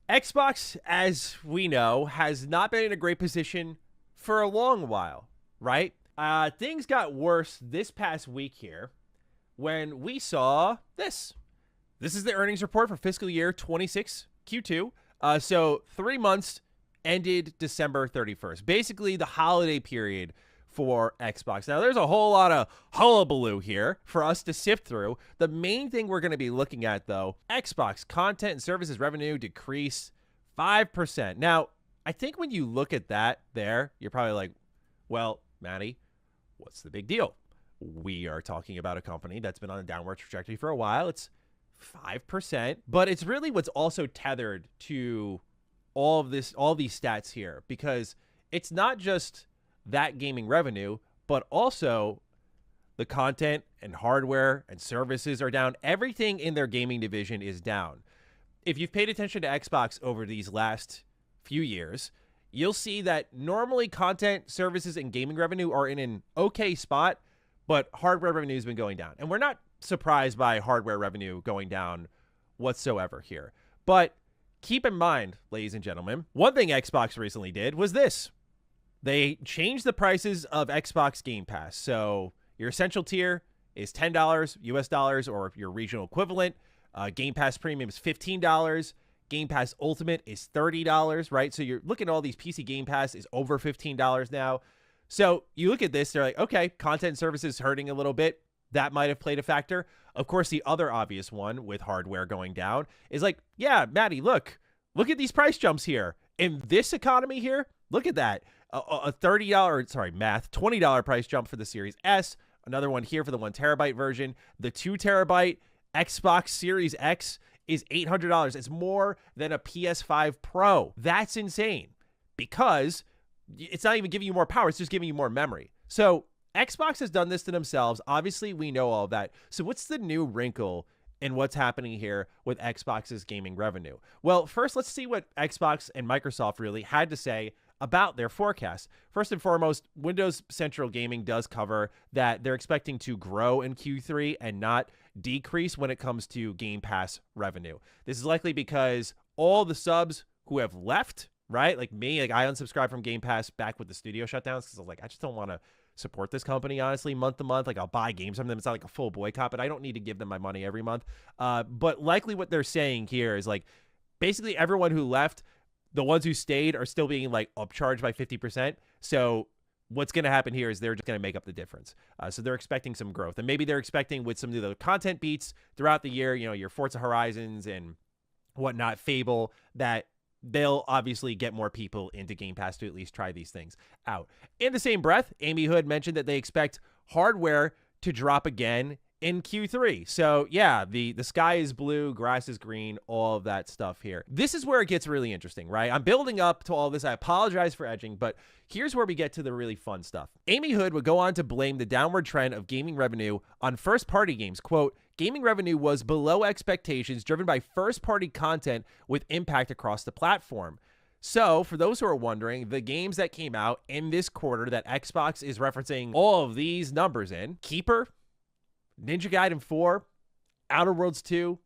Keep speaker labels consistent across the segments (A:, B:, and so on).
A: Xbox, as we know, has not been in a great position for a long while, right? Things got worse this past week here when we saw this. This is the earnings report for fiscal year 26 Q2. So 3 months ended December 31st. Basically, the holiday period for Xbox. Now, there's a whole lot of hullabaloo here for us to sift through. The main thing we're going to be looking at, though, Xbox content and services revenue decreased 5%. Now, I think when you look at that there, you're probably like, well, Maddie, what's the big deal? We are talking about a company that's been on a downward trajectory for a while. It's 5%, but it's really what's also tethered to all these stats here, because it's not just that gaming revenue, but also the content and hardware and services are down. Everything in their gaming division is down. If you've paid attention to Xbox over these last few years, you'll see that normally content, services, and gaming revenue are in an okay spot, but hardware revenue has been going down. And we're not surprised by hardware revenue going down whatsoever here. But keep in mind, ladies and gentlemen, one thing Xbox recently did was this. They changed the prices of Xbox Game Pass. So your essential tier is $10 US dollars, or your regional equivalent. Game Pass Premium is $15. Game Pass Ultimate is $30, right? So you're looking at all these PC Game Pass is over $15 now. So you look at this, they're like, okay, content and services hurting a little bit. That might have played a factor. Of course, the other obvious one with hardware going down is like, yeah, Maddie, look at these price jumps here. In this economy here, look at that. A $20 price jump for the Series S. Another one here for the 1 terabyte version. The 2 terabyte Xbox Series X is $800. It's more than a PS5 Pro. That's insane, because it's not even giving you more power. It's just giving you more memory. So Xbox has done this to themselves. Obviously, we know all of that. So what's the new wrinkle in what's happening here with Xbox's gaming revenue? Well, first, let's see what Xbox and Microsoft really had to say about their forecast. First and foremost, Windows Central Gaming does cover that they're expecting to grow in Q3 and not decrease when it comes to Game Pass revenue. This is likely because all the subs who have left, right? Like me, like I unsubscribed from Game Pass back with the studio shutdowns because I was like, I just don't want to support this company, honestly, month to month. Like, I'll buy games from them. It's not like a full boycott, but I don't need to give them my money every month. But likely what they're saying here is like, basically everyone who left, the ones who stayed are still being like upcharged by 50%. So what's going to happen here is they're just going to make up the difference. So they're expecting some growth, and maybe they're expecting with some of the content beats throughout the year, you know, your Forza Horizons and whatnot, Fable, that they'll obviously get more people into Game Pass to at least try these things out. In the same breath, Amy Hood mentioned that they expect hardware to drop again in Q3. So yeah, the sky is blue, grass is green, all of that stuff here. This is where it gets really interesting, right? I'm building up to all this. I apologize for edging, but here's where we get to the really fun stuff. Amy Hood would go on to blame the downward trend of gaming revenue on first-party games. Quote, gaming revenue was below expectations, driven by first-party content with impact across the platform. So, for those who are wondering, the games that came out in this quarter that Xbox is referencing all of these numbers in: Keeper, Ninja Gaiden 4, Outer Worlds 2,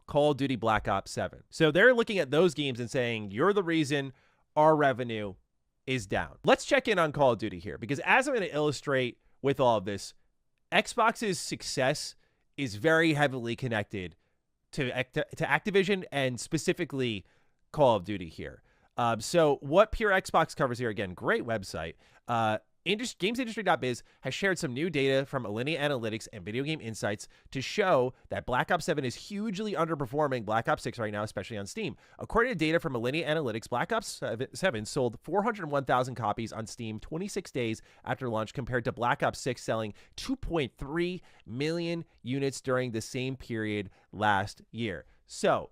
A: Call of Duty Black Ops 7. So they're looking at those games and saying, you're the reason our revenue is down. Let's check in on Call of Duty here, because as I'm going to illustrate with all of this, Xbox's success is very heavily connected to Activision, and specifically Call of Duty here. So what Pure Xbox covers here, again, great website. GamesIndustry.biz has shared some new data from Alinea Analytics and Video Game Insights to show that Black Ops 7 is hugely underperforming Black Ops 6 right now, especially on Steam. According to data from Alinea Analytics, Black Ops 7 sold 401,000 copies on Steam 26 days after launch, compared to Black Ops 6 selling 2.3 million units during the same period last year. So,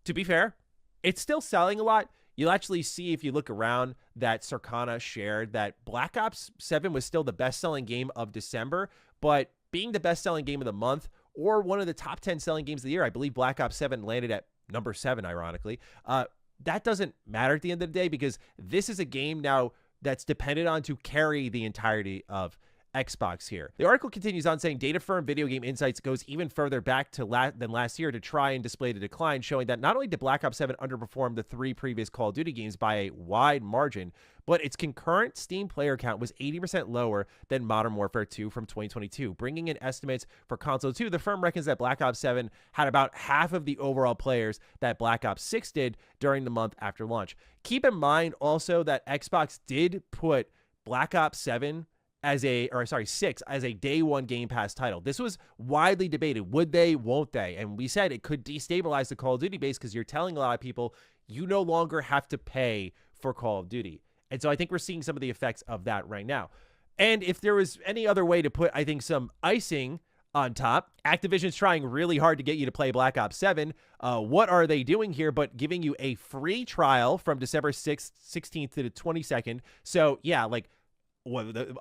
A: to be fair, it's still selling a lot. You'll actually see, if you look around, that Circana shared that Black Ops 7 was still the best-selling game of December, but being the best-selling game of the month, or one of the top 10 selling games of the year, I believe Black Ops 7 landed at number 7, ironically. That doesn't matter at the end of the day, because this is a game now that's dependent on to carry the entirety of Xbox here. The article continues on saying data firm Video Game Insights goes even further back to than last year to try and display the decline, showing that not only did Black Ops 7 underperform the 3 previous Call of Duty games by a wide margin, but its concurrent Steam player count was 80% lower than Modern Warfare 2 from 2022. Bringing in estimates for Console 2, the firm reckons that Black Ops 7 had about half of the overall players that Black Ops 6 did during the month after launch. Keep in mind also that Xbox did put Black Ops 7 6 as a day one Game Pass title. This was widely debated. Would they, won't they? And we said it could destabilize the Call of Duty base because you're telling a lot of people you no longer have to pay for Call of Duty. And so I think we're seeing some of the effects of that right now. And if there was any other way to put, I think, some icing on top, Activision's trying really hard to get you to play Black Ops 7. What are they doing here but giving you a free trial from December 16th to the 22nd? So, yeah, like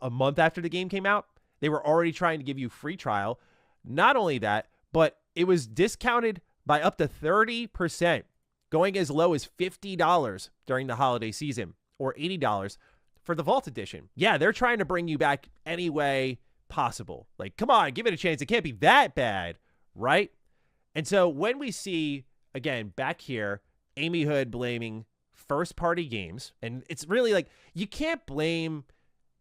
A: a month after the game came out, they were already trying to give you free trial. Not only that, but it was discounted by up to 30%, going as low as $50 during the holiday season, or $80 for the Vault Edition. Yeah, they're trying to bring you back any way possible. Like, come on, give it a chance. It can't be that bad, right? And so when we see, again, back here, Amy Hood blaming first-party games, and it's really like, you can't blame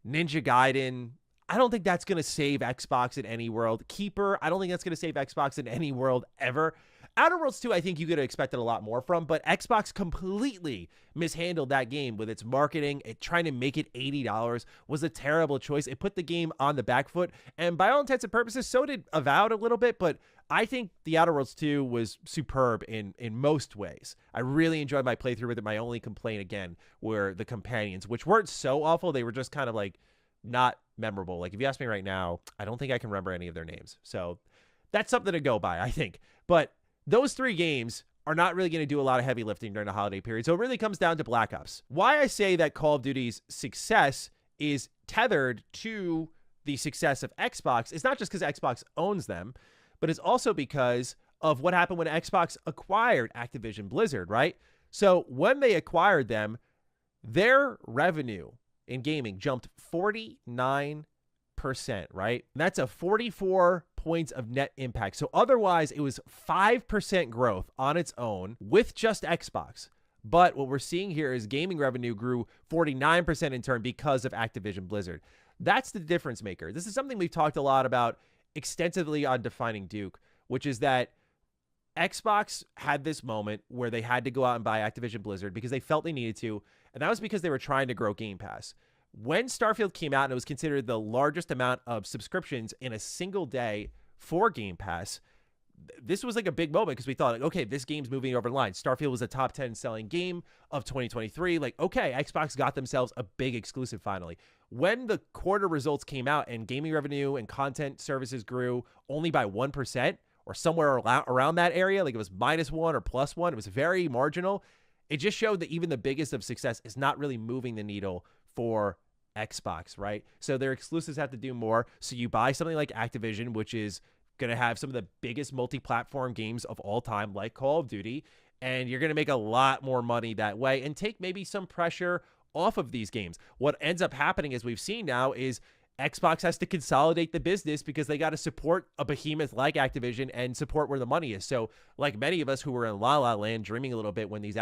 A: Ninja Gaiden. I don't think that's going to save Xbox in any world. Keeper, I don't think that's going to save Xbox in any world ever. Outer Worlds 2, I think you could have expected a lot more from, but Xbox completely mishandled that game with its marketing. It trying to make it $80 was a terrible choice. It put the game on the back foot, and by all intents and purposes, so did Avowed a little bit, but I think the Outer Worlds 2 was superb in most ways. I really enjoyed my playthrough with it. My only complaint, again, were the companions, which weren't so awful. They were just kind of like not memorable. Like, if you ask me right now, I don't think I can remember any of their names. So that's something to go by, I think. But those 3 games are not really going to do a lot of heavy lifting during the holiday period. So it really comes down to Black Ops. Why I say that Call of Duty's success is tethered to the success of Xbox is not just because Xbox owns them, but it's also because of what happened when Xbox acquired Activision Blizzard, right? So when they acquired them, their revenue in gaming jumped 49%, right? And that's a 44 points of net impact. So otherwise, it was 5% growth on its own with just Xbox. But what we're seeing here is gaming revenue grew 49% in turn because of Activision Blizzard. That's the difference maker. This is something we've talked a lot about extensively on Defining Duke, which is that Xbox had this moment where they had to go out and buy Activision Blizzard because they felt they needed to, and that was because they were trying to grow Game Pass. When Starfield came out and it was considered the largest amount of subscriptions in a single day for Game Pass, this was like a big moment because we thought, like, okay, this game's moving over the line. Starfield was a top 10 selling game of 2023. Like, okay, Xbox got themselves a big exclusive finally. When the quarter results came out and gaming revenue and content services grew only by 1% or somewhere around that area, like it was -1 or +1, it was very marginal. It just showed that even the biggest of success is not really moving the needle for Xbox, right? So their exclusives have to do more. So you buy something like Activision, which is going to have some of the biggest multi-platform games of all time, like Call of Duty, and you're going to make a lot more money that way and take maybe some pressure off of these games. What ends up happening, as we've seen now, is Xbox has to consolidate the business because they got to support a behemoth like Activision and support where the money is. So like many of us who were in La La Land dreaming a little bit when these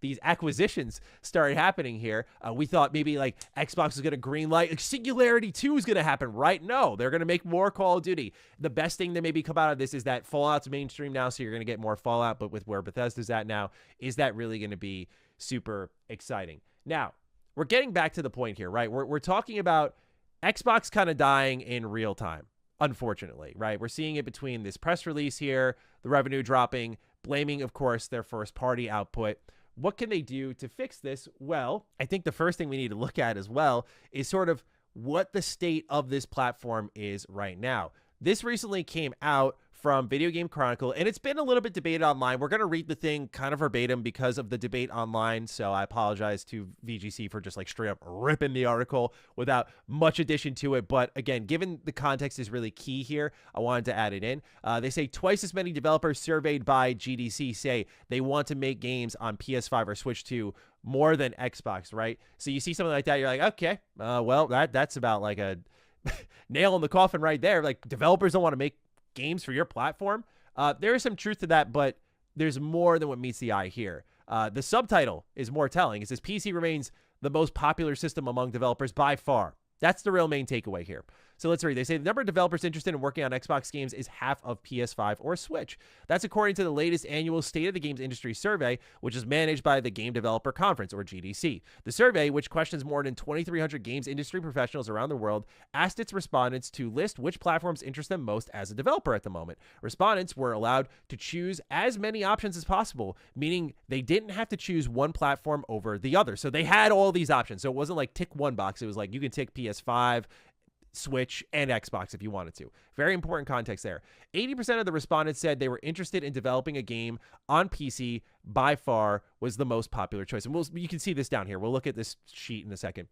A: these acquisitions started happening here, we thought maybe like Xbox is going to greenlight, like Singularity 2 is going to happen, right? No, they're going to make more Call of Duty. The best thing that maybe come out of this is that Fallout's mainstream now, so you're going to get more Fallout, but with where Bethesda's at now, is that really going to be super exciting? Now, we're getting back to the point here, right? We're talking about Xbox kind of dying in real time, unfortunately, right? We're seeing it between this press release here, the revenue dropping, blaming, of course, their first-party output. What can they do to fix this? Well, I think the first thing we need to look at as well is sort of what the state of this platform is right now. This recently came out from Video Game Chronicle, and it's been a little bit debated online. We're going to read the thing kind of verbatim because of the debate online, so I apologize to VGC for just like straight up ripping the article without much addition to it. But again, given the context is really key here, I wanted to add it in. They say twice as many developers surveyed by GDC say they want to make games on PS5 or Switch 2 more than Xbox, right? So you see something like that, you're like, okay, well, that's about like a nail in the coffin right there. Like, developers don't want to make games for your platform. There is some truth to that, but there's more than what meets the eye here. The subtitle is more telling. It says PC remains the most popular system among developers by far. That's the real main takeaway here. So let's read. They say the number of developers interested in working on Xbox games is half of PS5 or Switch. That's according to the latest annual State of the Games Industry survey, which is managed by the Game Developer Conference, or GDC. The survey, which questions more than 2,300 games industry professionals around the world, asked its respondents to list which platforms interest them most as a developer at the moment. Respondents were allowed to choose as many options as possible, meaning they didn't have to choose one platform over the other. So they had all these options. So it wasn't like tick one box. It was like you can tick PS5, Switch, and Xbox if you wanted to. Very important context there. 80% of the respondents said they were interested in developing a game on PC. By far was the most popular choice. And you can see this down here. We'll look at this sheet in a second.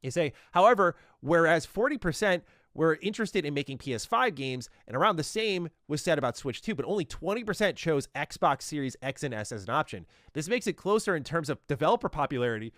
A: You say, however, whereas 40% were interested in making PS5 games, and around the same was said about Switch 2, but only 20% chose Xbox Series X and S as an option. This makes it closer in terms of developer popularity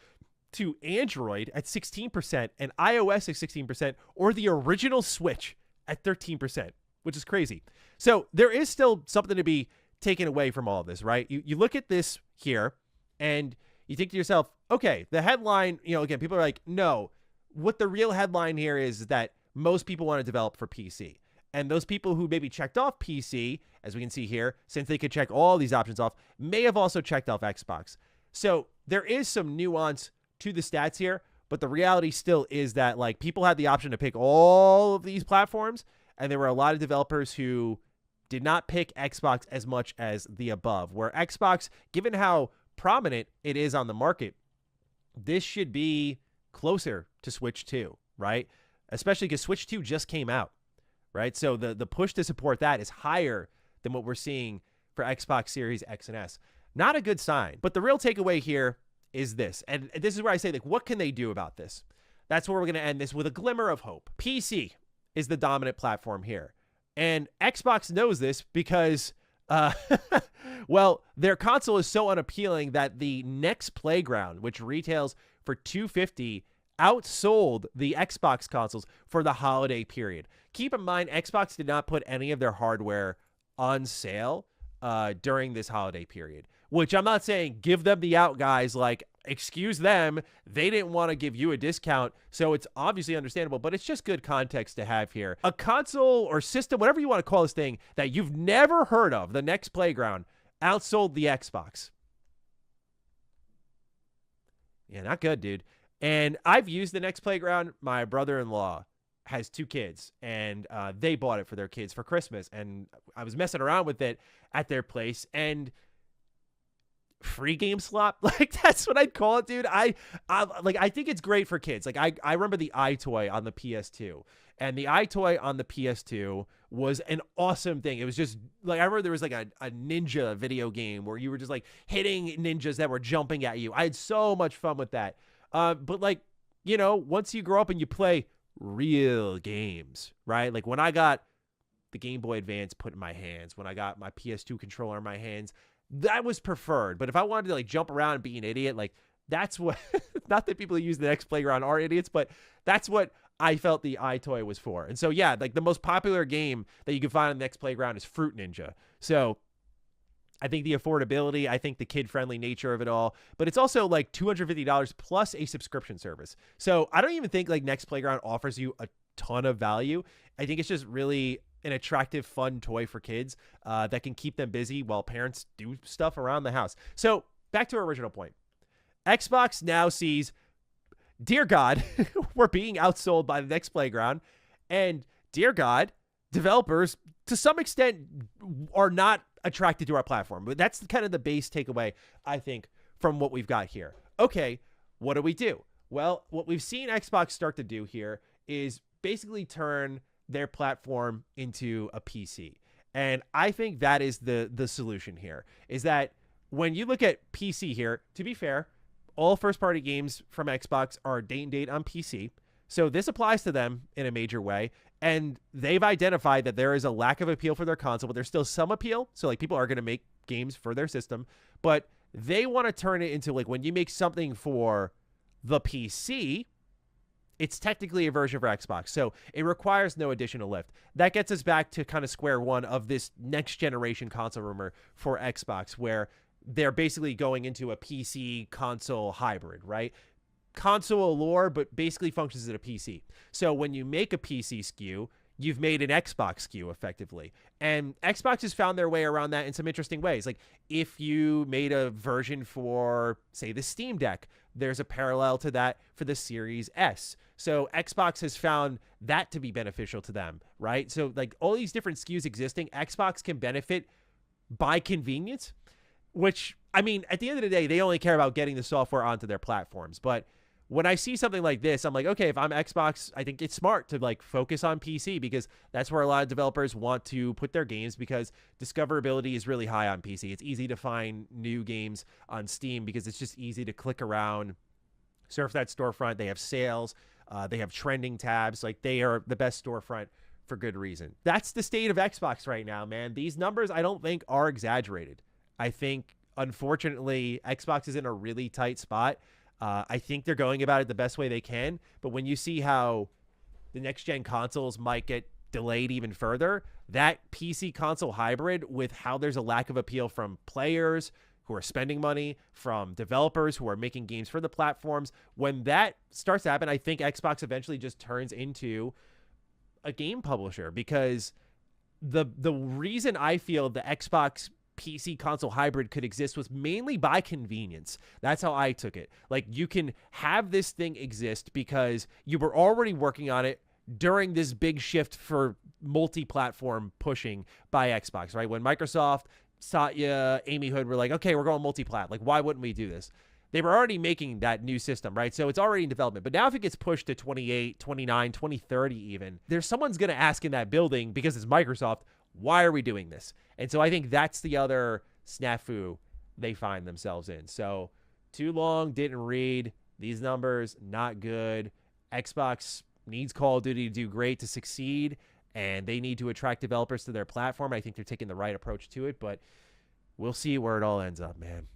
A: to Android at 16% and iOS at 16%, or the original Switch at 13%, which is crazy. So there is still something to be taken away from all of this, right? You look at this here and you think to yourself, okay, the headline, again, people are like, no, what the real headline here is that most people want to develop for PC. And those people who maybe checked off PC, as we can see here, since they could check all these options off, may have also checked off Xbox. So there is some nuance to the stats here, but the reality still is that like people had the option to pick all of these platforms, and there were a lot of developers who did not pick Xbox as much as the above, where Xbox, given how prominent it is on the market, this should be closer to Switch 2, right? Especially because Switch 2 just came out, right? So the push to support that is higher than what we're seeing for Xbox Series X and S. Not a good sign. But the real takeaway here is this, and this is where I say, like, what can they do about this? That's where we're going to end this with a glimmer of hope. PC is the dominant platform here, and Xbox knows this because, well, their console is so unappealing that the next Playground, which retails for $250, outsold the Xbox consoles for the holiday period. Keep in mind, Xbox did not put any of their hardware on sale during this holiday period, which I'm not saying give them the out, guys. Like, excuse them. They didn't want to give you a discount, so it's obviously understandable, but it's just good context to have here. A console or system, whatever you want to call this thing, that you've never heard of, the next Playground, outsold the Xbox. Yeah, not good, dude. And I've used the next Playground. My brother-in-law has 2 kids, and they bought it for their kids for Christmas, and I was messing around with it at their place, and free game slop, like, that's what I'd call it, dude. I think it's great for kids. Like, I remember the iToy on the PS2, and the iToy on the PS2 was an awesome thing. It was just like, I remember there was like a ninja video game where you were just like hitting ninjas that were jumping at you. I had so much fun with that. But like, once you grow up and you play real games, right? Like when I got the Game Boy Advance put in my hands, when I got my PS2 controller in my hands, that was preferred. But if I wanted to like jump around and be an idiot, like that's what, not that people who use the next Playground are idiots, but that's what I felt the iToy was for. And so, yeah, like the most popular game that you can find on the next Playground is Fruit Ninja. So I think the affordability, I think the kid-friendly nature of it all, but it's also like $250 plus a subscription service. So I don't even think like Next Playground offers you a ton of value. I think it's just really an attractive, fun toy for kids that can keep them busy while parents do stuff around the house. So back to our original point. Xbox now sees, dear God, we're being outsold by the Next Playground. And dear God, developers, to some extent, are not attracted to our platform. But that's kind of the base takeaway, I think, from what we've got here. Okay, what do? Well, what we've seen Xbox start to do here is basically turn their platform into a PC. And I think that is the solution here, is that when you look at PC here, to be fair, all first-party games from Xbox are date and date on PC. So this applies to them in a major way. And they've identified that there is a lack of appeal for their console, but there's still some appeal. So like people are going to make games for their system, but they want to turn it into like when you make something for the PC, it's technically a version for Xbox. So it requires no additional lift. That gets us back to kind of square one of this next generation console rumor for Xbox, where they're basically going into a PC console hybrid, right? Console allure, but basically functions as a PC. So when you make a PC SKU, you've made an Xbox SKU effectively. And Xbox has found their way around that in some interesting ways. Like if you made a version for, say, the Steam Deck, there's a parallel to that for the Series S. So Xbox has found that to be beneficial to them, right? So like all these different SKUs existing, Xbox can benefit by convenience, which, I mean, at the end of the day, they only care about getting the software onto their platforms. But when I see something like this, I'm like, okay, if I'm Xbox, I think it's smart to like focus on PC because that's where a lot of developers want to put their games because discoverability is really high on PC. It's easy to find new games on Steam because it's just easy to click around, surf that storefront. They have sales, they have trending tabs. Like they are the best storefront for good reason. That's the state of Xbox right now, man. These numbers I don't think are exaggerated. I think, unfortunately, Xbox is in a really tight spot. I think they're going about it the best way they can. But when you see how the next-gen consoles might get delayed even further, that PC console hybrid with how there's a lack of appeal from players who are spending money, from developers who are making games for the platforms, when that starts to happen, I think Xbox eventually just turns into a game publisher because the reason I feel the Xbox PC console hybrid could exist was mainly by convenience. That's how I took it. Like you can have this thing exist because you were already working on it during this big shift for multi-platform pushing by Xbox, right? When Microsoft, Satya, Amy Hood were like, okay, we're going multi-plat. Like, why wouldn't we do this? They were already making that new system, right? So it's already in development. But now if it gets pushed to 28, 29, 2030 even, there's someone's going to ask in that building because it's Microsoft, why are we doing this? And so I think that's the other snafu they find themselves in. So too long, didn't read. These numbers, not good. Xbox needs Call of Duty to do great to succeed, and they need to attract developers to their platform. I think they're taking the right approach to it, but we'll see where it all ends up, man.